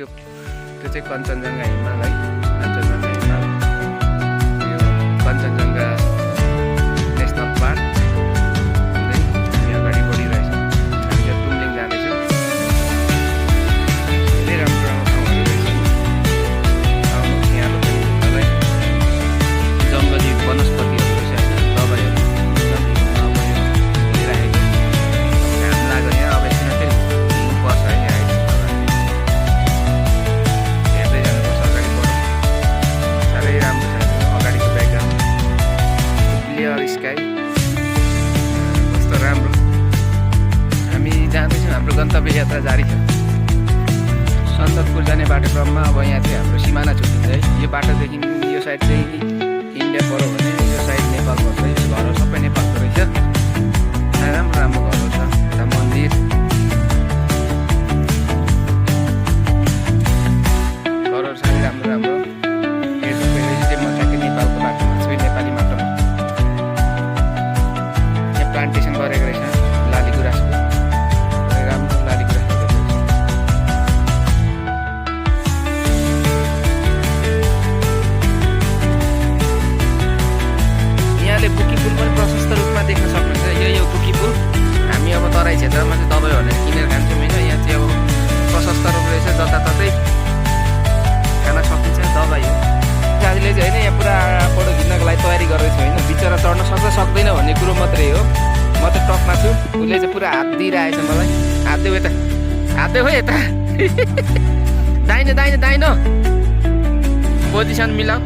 त्यो चाहिँ कञ्चनजङ्घा हिमाल है। कञ्चनजङ्घा हिमाल यो कञ्चनजङ्घा नेसनल पार्क हुँदै हामी अगाडि बढिरहेछ। हामी यहाँ तुमलिङ जाँदैछौँ। धेरै राम्रो राम्रो ठाउँहरू रहेछ। यहाँको घुम्नलाई जङ्गली वनस्पतिहरू रहेछ होइन, दबाईहरू हेरिराखेको। घाम लाग्यो यहाँ, अब एकछिन फेरि बस्छ है यहाँ हेर्दै जानुपर्छ। अगाडि बढौँ। साह्रै राम्रो छ अगाडिको ब्याकग्राउन्ड, क्लियर स्काई, कस्तो राम्रो। हामी जाँदैछौँ, हाम्रो गन्तव्य यात्रा जारी छ। सन्दकपुर जाने बाटोक्रममा अब यहाँ चाहिँ हाम्रो सिमाना छुट्टिन्छ है। यो बाटोदेखि यो साइड चाहिँ इन्डिया पऱ्यो भने यो साइड नेपाल पर्छ। यो घरहरू सबै नेपालको रहेछ। राम्रो राम्रो घरहरू छ, यता मन्दिर, घरहरू साह्रै राम्रो राम्रो। हेर्नु चाहिँ म ठ्याक्कै नेपालको बाटोमा छु, नेपाली बाटोमा। यहाँ प्लान्टेसन गरेको रहेछ लाली गुराँसको, राम्रो लाली गुराँस। यहाँले बुकी पुल पनि प्रशस्त रूपमा देख्न सक्नुहुन्छ। यो बुकी पुल हामी अब तराई क्षेत्रमा चाहिँ दबाई भनेर किनेर खान्छौँ होइन। यहाँ चाहिँ अब प्रशस्त रूप रहेछ, जताततै खान सकिन्छ, दबाई हो। गाडीले चाहिँ होइन यहाँ पुरा फोटो खिच्नको लागि तयारी गरेको छु होइन। बिचरा चढ्न सक्छ सक्दैन भन्ने कुरो मात्रै हो। म त टपमा छु, उसले चाहिँ पुरा हात दिइरहेछ मलाई। हात देऊ यता, हात देऊ है यता। दाहिने दाहिने दाहिनो पोजिसन मिलाऊ।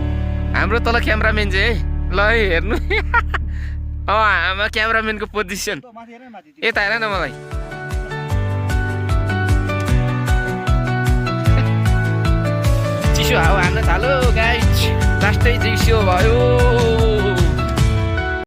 हाम्रो तल क्यामराम्यान चाहिँ है, ल है हेर्नु। हाम्रो क्यामराम्यानको पोजिसन यता हेर न मलाई। चिसो हावा हान्न थाल्यो गाइस, लास्टै चिसो भयो।